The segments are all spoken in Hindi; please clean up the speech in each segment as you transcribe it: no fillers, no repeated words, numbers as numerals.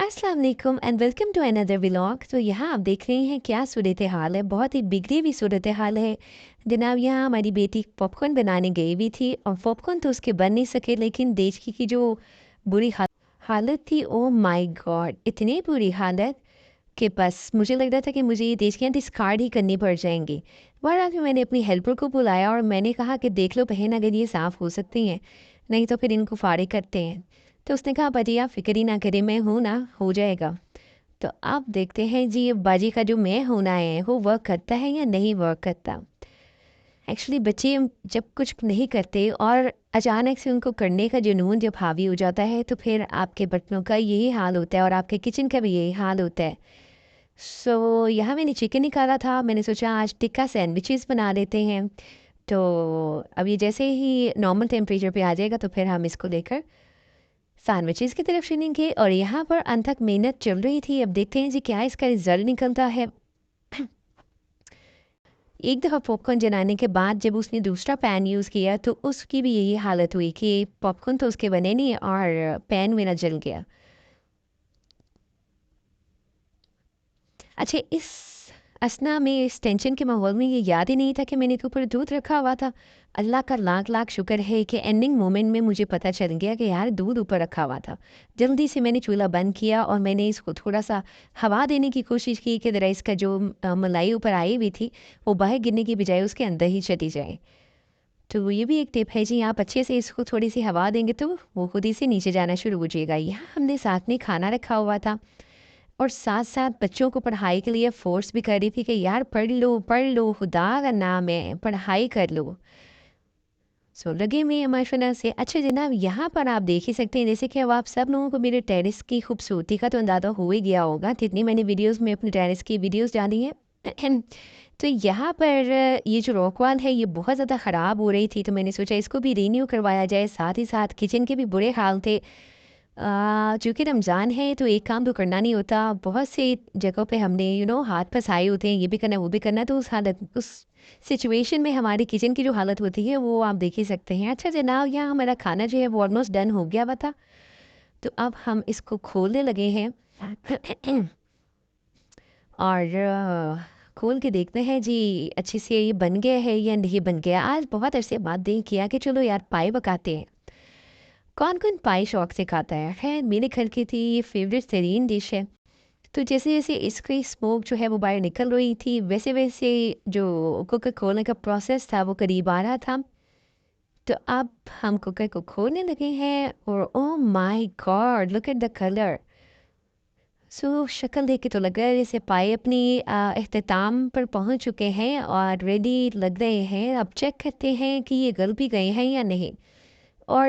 अस्सलाम वालेकुम and welcome to another vlog. तो यहाँ आप देख रहे हैं क्या सूरत हाल है, बहुत ही बिगड़ी हुई सूरत हाल है जनाब। यहाँ हमारी बेटी पॉपकॉर्न बनाने गई हुई थी और पॉपकॉर्न तो उसके बन नहीं सके, लेकिन देशकी की जो बुरी हालत थी, ओ माय गॉड, इतनी बुरी हालत कि बस मुझे लग रहा था कि मुझे ये देशकियाँ डिस्कार्ड ही करनी पड़ जाएंगी। बहरहाल फिर मैंने अपनी हेल्पर को बुलाया और मैंने कहा कि देख लो बहन, अगर ये साफ़ हो सकती हैं नहीं तो फिर इनको फारिग करते हैं। तो उसने कहा बाजी आप फिक्र ही ना करें, मैं हूँ ना, हो जाएगा। तो आप देखते हैं जी ये बाजी का जो मैं होना है वो वर्क करता है या नहीं वर्क करता। एक्चुअली बच्चे जब कुछ नहीं करते और अचानक से उनको करने का जुनून जब हावी हो जाता है तो फिर आपके बर्तनों का यही हाल होता है और आपके किचन का भी यही हाल होता है। यहाँ मैंने चिकन निकाला था, मैंने सोचा आज टिक्का सैंडविचेस बना लेते हैं। तो अब ये जैसे ही नॉर्मल टेम्परेचर पे आ जाएगा तो फिर हम इसको लेकर सैंडविचेस की तरफ चलेंगे। और यहाँ पर अनथक मेहनत चल रही थी, अब देखते हैं जी क्या इसका रिजल्ट निकलता है। एक दफ़ा पॉपकॉर्न जलाने के बाद जब उसने दूसरा पैन यूज़ किया तो उसकी भी यही हालत हुई कि पॉपकॉर्न तो उसके बने नहीं और पैन मेरा जल गया। अच्छा, इस असना में, इस टेंशन के माहौल में ये याद ही नहीं था कि मैंने तो ऊपर दूध रखा हुआ था। अल्लाह का लाख लाख शुक्र है कि एंडिंग मोमेंट में मुझे पता चल गया कि यार दूध ऊपर रखा हुआ था। जल्दी से मैंने चूल्हा बंद किया और मैंने इसको थोड़ा सा हवा देने की कोशिश की कि ज़रा इसका जो मलाई ऊपर आई हुई थी वो बाहर गिरने की बजाय उसके अंदर ही चली जाए। तो ये भी एक टिप है जी, आप अच्छे से इसको थोड़ी सी हवा देंगे तो वो खुद ही से नीचे जाना शुरू हो जाएगा। यहाँ हमने साथ में खाना रखा हुआ था और साथ-साथ बच्चों को पढ़ाई के लिए फ़ोर्स भी कर रही थी कि यार पढ़ लो, खुदा का नाम है, पढ़ाई कर लो। लगे हुए हैं माशाल्लाह से। अच्छा जनाब, यहाँ पर आप देख ही सकते हैं जैसे कि अब आप सब लोगों को मेरे टेरेस की खूबसूरती का तो अंदाज़ा हो ही गया होगा, जितनी मैंने वीडियोज़ में अपने टेरेस की वीडियोज़ डाली हैं। तो यहाँ पर ये जो रॉक वॉल है ये बहुत ज़्यादा ख़राब हो रही थी, तो मैंने सोचा इसको भी रीन्यू करवाया जाए। साथ ही साथ किचन के भी बुरे हाल थे। चूँकि रमज़ान है तो एक काम तो करना नहीं होता, बहुत सी जगहों पे हमने हाथ फँसाए होते हैं, ये भी करना है, वो भी करना है, तो उस सिचुएशन में हमारी किचन की जो हालत होती है वो आप देख ही सकते हैं। अच्छा जनाब, यहाँ हमारा खाना जो है वो ऑलमोस्ट डन हो गया हुआ था, तो अब हम इसको खोलने लगे हैं। और खोल के देखते हैं जी अच्छे से ये बन गया है या नहीं बन गया। आज बहुत अरसे बाद दिल किया कि चलो यार पाई पकाते हैं। कौन-कौन पाई शौक से खाता है? खैर मेरे घर की थी ये फ़ेवरेट तरीन डिश है। तो जैसे-जैसे इसकी स्मोक जो है वो बाहर निकल रही थी, वैसे-वैसे जो कुकर खोलने का प्रोसेस था वो करीब आ रहा था। तो अब हम कुकर को खोलने लगे हैं और oh my God! Look at the colour. शक्ल देख के तो लग रहा है जैसे पाए अपनी इख्तिताम पर पहुँच चुके हैं और रेडी लग रहे हैं। अब चेक करते हैं कि ये गल भी गए हैं या नहीं। और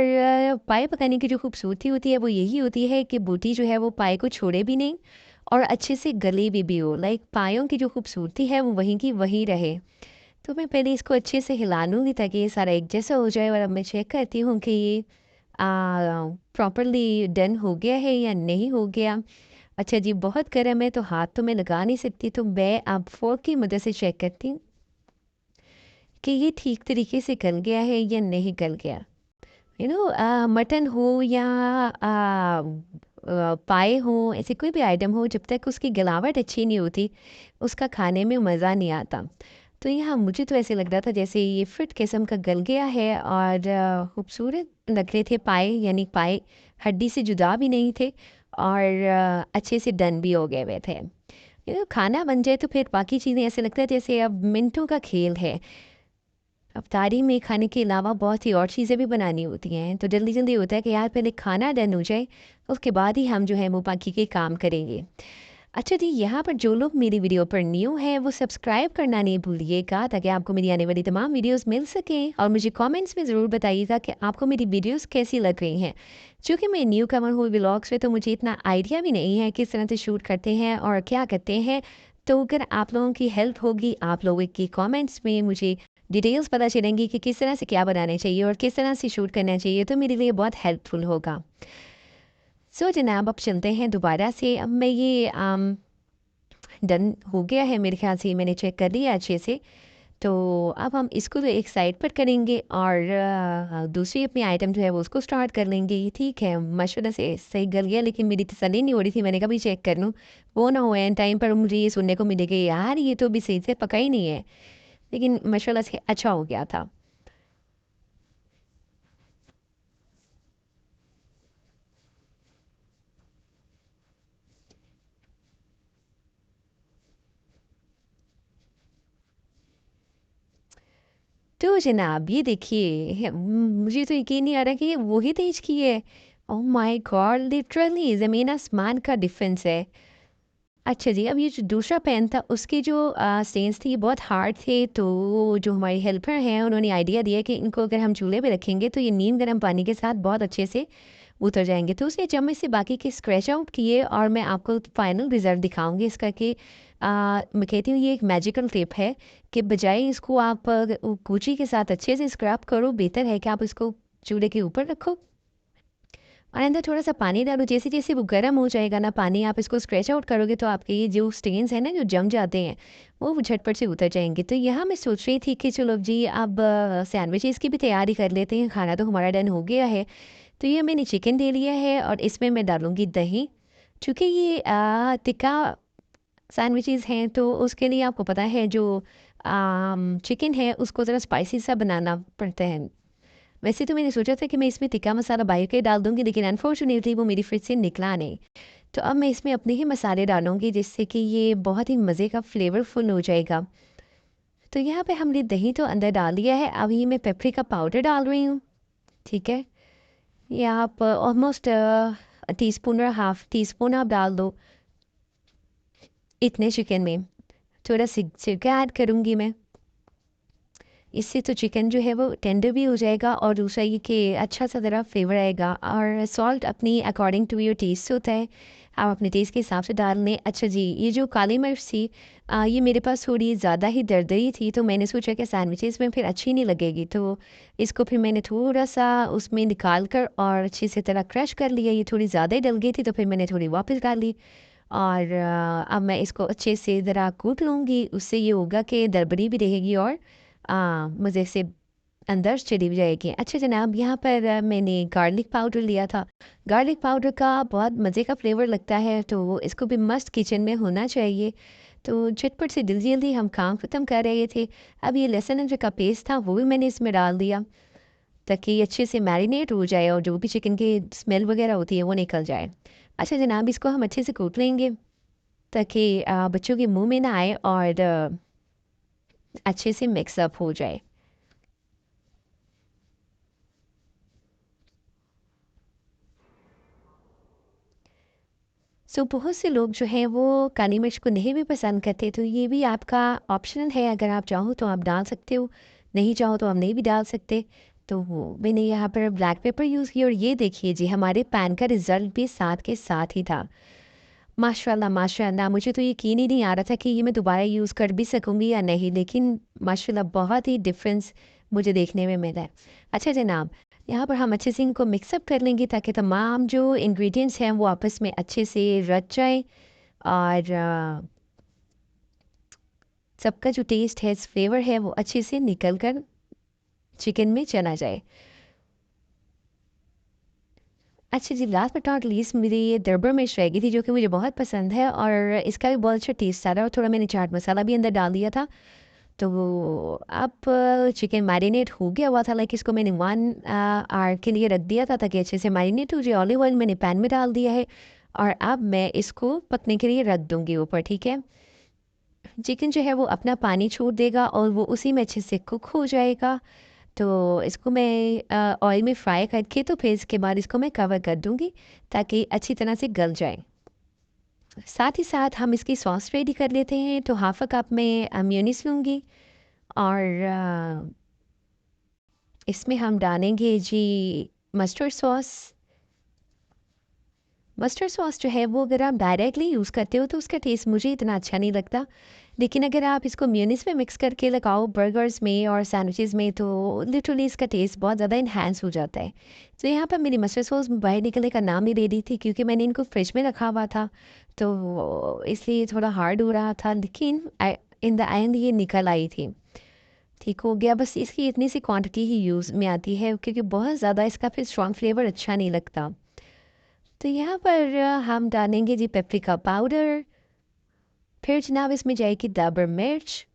पाए पकाने की जो खूबसूरती होती है वो यही होती है कि बूटी जो है वो पाए को छोड़े भी नहीं और अच्छे से गली भी हो। लाइक पायों की जो खूबसूरती है वो वहीं की वहीं रहे। तो मैं पहले इसको अच्छे से हिला लूँगी ताकि ये सारा एक जैसा हो जाए और अब मैं चेक करती हूँ कि ये प्रॉपरली डन हो गया है या नहीं हो गया। अच्छा जी, बहुत गर्म है तो हाथ तो मैं लगा नहीं सकती, तो मैं अब फोर्क की मदद से चेक करती हूँ कि ये ठीक तरीके से गल गया है या नहीं गल गया। मटन हो या पाए हो, ऐसे कोई भी आइटम हो, जब तक उसकी गलावट अच्छी नहीं होती उसका खाने में मज़ा नहीं आता। तो यहाँ मुझे तो ऐसे लग रहा था जैसे ये फिट किस्म का गल गया है और खूबसूरत लग रहे थे पाए, यानी पाए हड्डी से जुदा भी नहीं थे और अच्छे से डन भी हो गए हुए थे। खाना बन जाए तो फिर बाकी चीज़ें ऐसे लगता है जैसे अब मिनटों का खेल है। अफ्तारी में खाने के अलावा बहुत सी और चीज़ें भी बनानी होती हैं, तो जल्दी-जल्दी होता है कि यार पहले खाना डन हो जाए, उसके बाद ही हम जो है वो बाकी के काम करेंगे। अच्छा जी, यहाँ पर जो लोग मेरी वीडियो पर न्यू हैं, वो सब्सक्राइब करना नहीं भूलिएगा ताकि आपको मेरी आने वाली तमाम वीडियोज़ मिल सकें और मुझे कमेंट्स में ज़रूर बताइएगा कि आपको मेरी वीडियोज़ कैसी लग रही हैं। चूँकि मैं न्यू कमर हूँ व्लॉग्स में, तो मुझे इतना आइडिया भी नहीं है किस तरह से शूट करते हैं और क्या करते हैं। तो अगर आप लोगों की हेल्प होगी, आप लोगों की कमेंट्स में मुझे डिटेल्स पता चलेंगी कि किस तरह से क्या बनाना चाहिए और किस तरह से शूट करना चाहिए, तो मेरे लिए बहुत हेल्पफुल होगा। जनाब, अब चलते हैं दोबारा से। अब मैं ये डन हो गया है मेरे ख़्याल से, मैंने चेक कर लिया अच्छे से। तो अब हम इसको तो एक साइड पर करेंगे और दूसरी अपनी आइटम जो है वो उसको स्टार्ट कर लेंगे। ये ठीक है, माशाल्लाह से सही गल गया, लेकिन मेरी तसल्ली नहीं हो रही थी। मैंने कहा भी चेक कर लूँ, वो ना हो एंड टाइम पर मुझे ये सुनने को मिले कि यार ये तो अभी सही से पका ही नहीं है। लेकिन माशाल्लाह से अच्छा हो गया था। तो जनाब ये देखिए, मुझे तो यकीन नहीं आ रहा कि ये वही तेज की है। ओह माय गॉड, लिटरली ज़मीन आसमान का डिफरेंस है। अच्छा जी, अब ये जो दूसरा पेन था उसके जो स्टेन्स थे ये बहुत हार्ड थे, तो जो हमारी हेल्पर हैं उन्होंने आइडिया दिया कि इनको अगर हम चूल्हे पे रखेंगे तो ये नीम गर्म पानी के साथ बहुत अच्छे से उतर जाएंगे। तो उसने चम्मच से बाकी के स्क्रैच आउट किए और मैं आपको फाइनल रिजल्ट दिखाऊंगी इसका कि मैं कहती हूँ ये एक मैजिकल टिप है कि बजाय इसको आप कूची के साथ अच्छे से स्क्रैप करो, बेहतर है कि आप इसको चूल्हे के ऊपर रखो और अंदर थोड़ा-सा पानी डालो। जैसे-जैसे वो गर्म हो जाएगा ना पानी, आप इसको स्क्रेच आउट करोगे तो आपके ये जो स्टेन्स हैं ना, जो जम जाते हैं, वो झटपट से उतर जाएँगे। तो यहाँ मैं सोच रही थी कि चलो जी अब सैंडविचेज़ की भी तैयारी कर लेते हैं, खाना तो हमारा डन हो गया है। तो ये मैंने चिकन ले लिया है और इसमें मैं डालूँगी दही। चूँकि ये टिक्का सैंडविचेज़ हैं तो उसके लिए आपको पता है जो चिकन है उसको ज़रा स्पाइसी सा बनाना पड़ता है। वैसे तो मैंने सोचा था कि मैं इसमें टिक्का मसाला बाहर के डाल दूँगी, लेकिन अनफॉर्चुनेटली वो मेरी फ्रिज से निकला नहीं। तो अब मैं इसमें अपने ही मसाले डालूँगी जिससे कि ये बहुत ही मज़े का फ्लेवरफुल हो जाएगा। तो यहाँ पे हमने दही तो अंदर डाल दिया है, अब ये मैं पेपरिका पाउडर डाल रही हूँ, ठीक है? ये आप ऑलमोस्ट टीस्पून और हाफ़ टीस्पून आप डाल दो इतने चिकन में। थोड़ा सिरका ऐड करूँगी मैं। इससे तो चिकन जो है वो टेंडर भी हो जाएगा और दूसरा ये कि अच्छा सा ज़रा फ्लेवर आएगा। और सॉल्ट अपनी अकॉर्डिंग टू योर टेस्ट होता है, आप अपने टेस्ट के हिसाब से डाल लें। अच्छा जी, ये जो काली मिर्च थी ये मेरे पास थोड़ी ज़्यादा ही दरदरी थी, तो मैंने सोचा कि सैंडविचेज़ में फिर अच्छी नहीं लगेगी, तो इसको फिर मैंने थोड़ा सा उसमें निकाल कर और अच्छी से तरह क्रश कर लिया। ये थोड़ी ज़्यादा ही डल गई थी तो फिर मैंने थोड़ी वापस डाल ली और अब मैं इसको अच्छे से ज़रा कूट लूँगी। उससे ये होगा कि दरबरी भी रहेगी और मज़े से अंदर चली भी जाएगी। अच्छा जनाब, यहाँ पर मैंने गार्लिक पाउडर लिया था। गार्लिक पाउडर का बहुत मज़े का फ्लेवर लगता है, तो इसको भी मस्त किचन में होना चाहिए। तो झटपट से जल्दी-जल्दी हम काम ख़त्म कर रहे थे। अब ये लहसुन अदरक का पेस्ट था वो भी मैंने इसमें डाल दिया ताकि ये अच्छे से मैरिनेट हो जाए और जो भी चिकन की स्मेल वग़ैरह होती है वो निकल जाए। अच्छा जनाब, इसको हम अच्छे से कूट लेंगे ताकि बच्चों के मुँह में ना आए और अच्छे से मिक्स अप हो जाए। बहुत से लोग जो हैं वो काली मिर्च को नहीं भी पसंद करते, तो ये भी आपका ऑप्शनल है, अगर आप चाहो तो आप डाल सकते हो, नहीं चाहो तो आप नहीं भी डाल सकते। तो मैंने यहाँ पर ब्लैक पेपर यूज़ किया और ये देखिए जी हमारे पैन का रिज़ल्ट भी साथ के साथ ही था। माशाल्लाह, माशाल्लाह, मुझे तो यकीन ही नहीं आ रहा था कि ये मैं दोबारा यूज़ कर भी सकूँगी या नहीं, लेकिन माशाल्लाह बहुत ही डिफ़रेंस मुझे देखने में मिला है। अच्छा जनाब, यहाँ पर हम अच्छे से इनको मिक्स अप कर लेंगे ताकि तमाम जो इंग्रीडिएंट्स हैं वो आपस में अच्छे से रच जाएँ और सबका जो टेस्ट है, फ्लेवर है वो अच्छे से निकल कर चिकन में चला जाए। अच्छा जी, लास्ट बट नॉट लीस्ट मेरी ये दरबार मिर्च रह गई थी जो कि मुझे बहुत पसंद है और इसका भी बहुत अच्छा टेस्ट आ रहा है और थोड़ा मैंने चाट मसाला भी अंदर डाल दिया था। तो अब चिकन मैरिनेट हो गया हुआ था, लाइक इसको मैंने 1 आवर के लिए रख दिया था ताकि अच्छे से मैरिनेट हो जाए। ऑलिव ऑयल मैंने पैन में डाल दिया है और अब मैं इसको पकने के लिए रख दूँगी ऊपर, ठीक है? चिकन जो है वो अपना पानी छोड़ देगा और वो उसी में अच्छे से कुक हो जाएगा। तो इसको मैं ऑयल में फ्राई करके तो फिर इसके बाद इसको मैं कवर कर दूँगी ताकि अच्छी तरह से गल जाए। साथ ही साथ हम इसकी सॉस रेडी कर लेते हैं, तो हाफ़ अ कप मैं मेयोनीज़ लूँगी और इसमें हम डालेंगे जी मस्टर्ड सॉस। मस्टर्ड सॉस जो है वो अगर आप डायरेक्टली यूज़ करते हो तो उसका टेस्ट मुझे इतना अच्छा नहीं लगता। लेकिन अगर आप इसको मेयोनीज़ में मिक्स करके लगाओ बर्गर्स में और सैंडविचेज़ में तो लिटरली इसका टेस्ट बहुत ज़्यादा एनहांस हो जाता है। तो यहाँ पर मेरी मस्टर्ड सॉस बाहर निकलने का नाम नहीं ले रही थी क्योंकि मैंने इनको फ्रिज में रखा हुआ था। तो इसलिए थोड़ा हार्ड हो रहा था, लेकिन इन द एंड ये निकल आई थी। ठीक हो गया। बस इसकी इतनी सी क्वांटिटी ही यूज़ में आती है क्योंकि बहुत ज़्यादा इसका फिर स्ट्रॉन्ग फ्लेवर अच्छा नहीं लगता। तो यहाँ पर हम डालेंगे जी पेपरिका पाउडर। फिर जनाब इसमें जाएगी दाबर मिर्च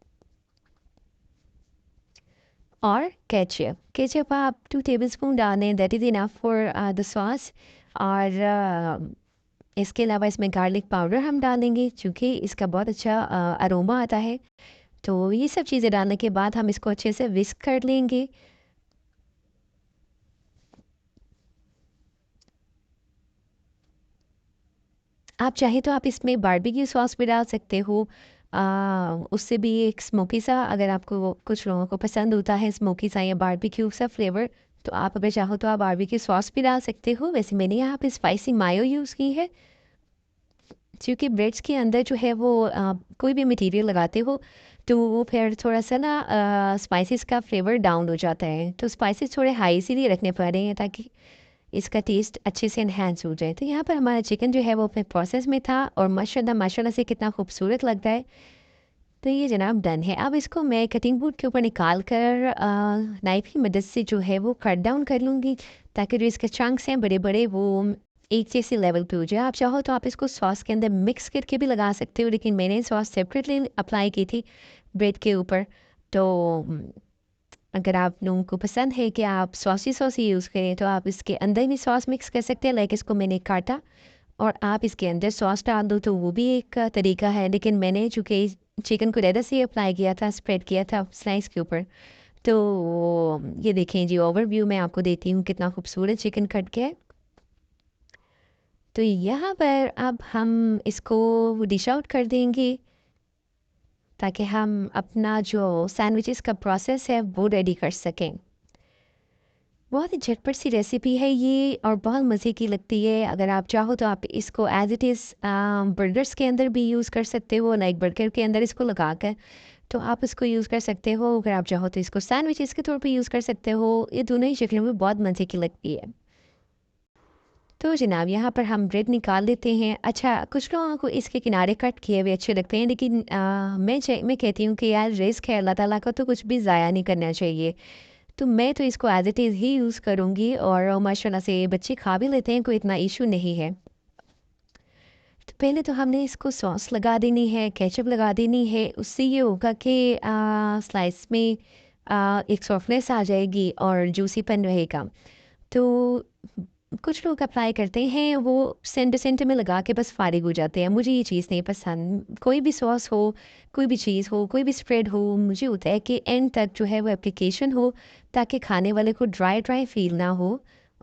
और केचप। केचप आप 2 टेबलस्पून डालें, that is enough for the sauce. और इसके अलावा इसमें गार्लिक पाउडर हम डालेंगे चूँकि इसका बहुत अच्छा अरोमा आता है। तो ये सब चीज़ें डालने के बाद हम इसको अच्छे से विस्क कर लेंगे। आप चाहें तो आप इसमें बारबेक्यू सॉस भी डाल सकते हो। उससे भी एक स्मोकी सा, अगर आपको कुछ लोगों को पसंद होता है स्मोकी सा या बारबेक्यू सा फ्लेवर, तो आप अगर चाहो तो आप बारबेक्यू सॉस भी डाल सकते हो। वैसे मैंने यहाँ पे स्पाइसी मायो यूज़ की है क्योंकि ब्रेड्स के अंदर जो है वो कोई भी मटेरियल लगाते हो तो वो फिर थोड़ा सा ना स्पाइसेस का फ्लेवर डाउन हो जाता है। तो स्पाइसेस थोड़े हाई इसीलिए रखने पड़ रहे हैं ताकि इसका टेस्ट अच्छे से इन्हेंस हो जाए। तो यहाँ पर हमारा चिकन जो है वो अपने प्रोसेस में था और माशाल्लाह माशाल्लाह से कितना खूबसूरत लगता है। तो ये जनाब डन है। अब इसको मैं कटिंग बोर्ड के ऊपर निकाल कर नाइफ़ की मदद से जो है वो कट डाउन कर लूँगी ताकि जो इसके चंक्स हैं बड़े बड़े वो एक जैसे लेवल पे हो जाए। आप चाहो तो आप इसको सॉस के अंदर मिक्स करके भी लगा सकते हो, लेकिन मैंने सॉस सेपरेटली अप्लाई की थी ब्रेड के ऊपर। तो अगर आप लोगों को पसंद है कि आप सॉसी यूज़ करें तो आप इसके अंदर भी सॉस मिक्स कर सकते हैं। लाइक इसको मैंने काटा और आप इसके अंदर सॉस डाल दो तो वो भी एक तरीका है। लेकिन मैंने चूँकि चिकन को रेडा से अप्लाई किया था, स्प्रेड किया था स्लाइस के ऊपर। तो ये देखें जी, ओवरव्यू मैं आपको देती हूँ कितना खूबसूरत चिकन कट के है। तो यहाँ पर अब हम इसको डिश आउट कर देंगे ताकि हम अपना जो सैंडविचेस का प्रोसेस है वो रेडी कर सकें। बहुत ही झटपट सी रेसिपी है ये और बहुत मज़े की लगती है। अगर आप चाहो तो आप इसको एज़ इट इज़ बर्गर्स के अंदर भी यूज़ कर सकते हो, लाइक बर्गर के अंदर इसको लगा कर तो आप इसको यूज़ कर सकते हो। अगर आप चाहो तो इसको सैंडविचेस के तौर पे यूज़ कर सकते हो। ये दोनों ही शक्लों में बहुत मज़े की लगती है। तो जनाब यहाँ पर हम ब्रेड निकाल लेते हैं। अच्छा, कुछ लोगों को इसके किनारे कट किए हुए अच्छे लगते हैं, लेकिन मैं कहती हूँ कि यार रिस्क है, अल्लाह ताला का तो कुछ भी ज़ाया नहीं करना चाहिए। तो मैं तो इसको as it is he use करूँगी और माशाल्लाह से बच्चे खा भी लेते हैं, कोई इतना इशू नहीं है। तो पहले तो हमने इसको सॉस लगा देनी है, केचप लगा देनी है। उससे ये होगा कि स्लाइस में एक सॉफ्टनेस आ जाएगी और जूसीपन रहेगा। तो कुछ लोग अप्लाई करते हैं वो सेंटर सेंटर में लगा के बस फारिग हो जाते हैं। मुझे ये चीज़ नहीं पसंद। कोई भी सॉस हो, कोई भी चीज़ हो, कोई भी स्प्रेड हो, मुझे होता है कि एंड तक जो है वो एप्लीकेशन हो ताकि खाने वाले को ड्राई ड्राई फील ना हो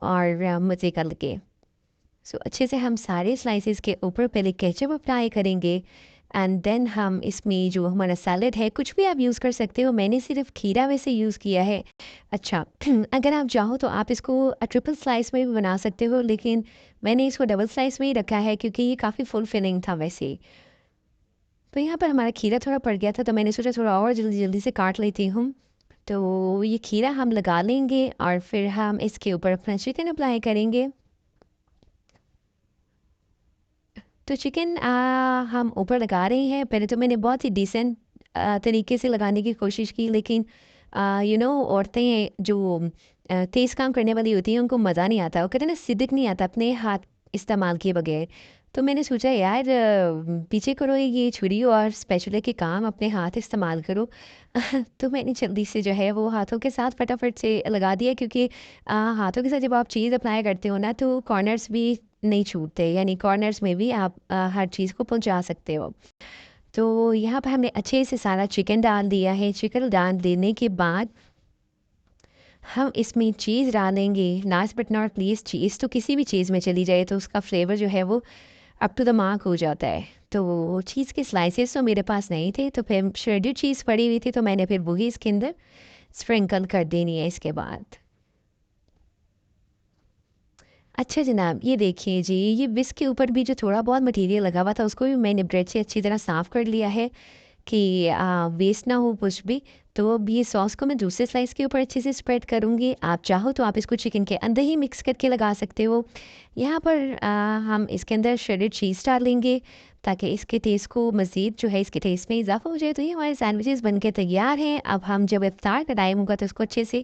और मज़े का लगे। सो अच्छे से हम सारे स्लाइसेस के ऊपर पहले केचप अप्लाई करेंगे एंड देन हम इसमें जो हमारा सैलड है, कुछ भी आप यूज़ कर सकते हो। मैंने सिर्फ खीरा वैसे यूज़ किया है। अच्छा अगर आप चाहो तो आप इसको ट्रिपल स्लाइस में भी बना सकते हो, लेकिन मैंने इसको डबल स्लाइस में ही रखा है क्योंकि ये काफ़ी फुल फिलिंग था वैसे। तो यहाँ पर हमारा खीरा थोड़ा पड़ गया था तो मैंने सोचा थोड़ा और जल्दी जल्दी से काट लेती हूँ। तो ये खीरा हम लगा लेंगे और फिर हम इसके ऊपर अपना चिकन अप्लाई करेंगे। तो चिकन हम ऊपर लगा रहे हैं। पहले तो मैंने बहुत ही डिसेंट तरीके से लगाने की कोशिश की, लेकिन औरतें जो तेज़ काम करने वाली होती हैं उनको मज़ा नहीं आता। वो कहते हैं ना, सिदक नहीं आता अपने हाथ इस्तेमाल किए बगैर। तो मैंने सोचा यार पीछे करो ये छुरी और स्पैचुला के काम, अपने हाथ इस्तेमाल करो। तो मैंने जल्दी से जो है वो हाथों के साथ फटाफट से लगा दिया क्योंकि हाथों के साथ जब आप चीज़ अप्लाई करते हो ना तो कॉर्नर्स भी नहीं छूटते, यानी कॉर्नर्स में भी आप हर चीज़ को पहुंचा सकते हो। तो यहाँ पर हमने अच्छे से सारा चिकन डाल दिया है। चिकन डाल देने के बाद हम इसमें चीज़ डालेंगे। लास्ट बट नॉट लीस्ट, चीज़ तो किसी भी चीज़ में चली जाए तो उसका फ्लेवर जो है वो अप टू द मार्क हो जाता है। तो चीज़ के स्लाइसेस तो मेरे पास नहीं थे तो फिर श्रेडेड चीज़ पड़ी हुई थी तो मैंने फिर वही इसके अंदर स्प्रिंकल कर देनी है इसके बाद। अच्छा जनाब, ये देखिए जी, ये विस्क के ऊपर भी जो थोड़ा बहुत मटेरियल लगा हुआ था उसको भी मैंने ब्रेड से अच्छी तरह साफ़ कर लिया है कि वेस्ट ना हो कुछ भी। तो अब ये सॉस को मैं दूसरे स्लाइस के ऊपर अच्छे से स्प्रेड करूँगी। आप चाहो तो आप इसको चिकन के अंदर ही मिक्स करके लगा सकते हो। यहाँ पर हम इसके अंदर श्रेडेड चीज़ डालेंगे ताकि इसके टेस्ट को मज़ीद जो है इसके टेस्ट में इजाफ़ा हो जाए। तो ये हमारे सैंडविचेस बन के तैयार हैं। अब हम जब इफ्तार का टाइम होगा तो इसको अच्छे से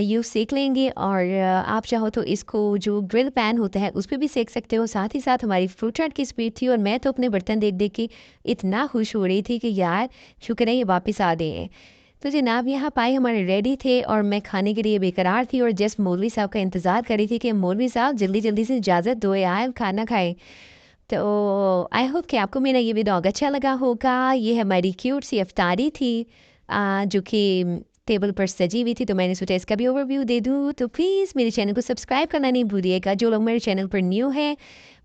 यूँ सेक लेंगे और आप चाहो तो इसको जो ग्रिल पैन होता है उस पे भी सेक सकते हो। साथ ही साथ हमारी फ्रूट चाट की स्पीड थी और मैं तो अपने बर्तन देख देख के इतना खुश हो रही थी कि यार शुक्र है ये वापस आ गए हैं। तो जनाब यहाँ पाए हमारे रेडी थे और मैं खाने के लिए बेकरार थी और जस्ट मौलवी साहब का इंतज़ार कर रही थी कि मौलवी साहब जल्दी जल्दी से इजाज़त दो यार खाना खाएं। तो आई होप कि आपको मेरा ये व्लॉग अच्छा लगा होगा। ये हमारी क्यूट सी इफ्तारी थी जो कि टेबल पर सजी हुई थी, तो मैंने सोचा इसका भी ओवरव्यू दे दूँ। तो प्लीज़ मेरे चैनल को सब्सक्राइब करना नहीं भूलिएगा। जो लोग मेरे चैनल पर न्यू हैं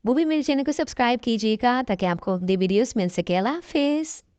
वो भी मेरे चैनल को सब्सक्राइब कीजिएगा ताकि आपको अगले वीडियोस मिल सके। अल्लाह हाफिज़।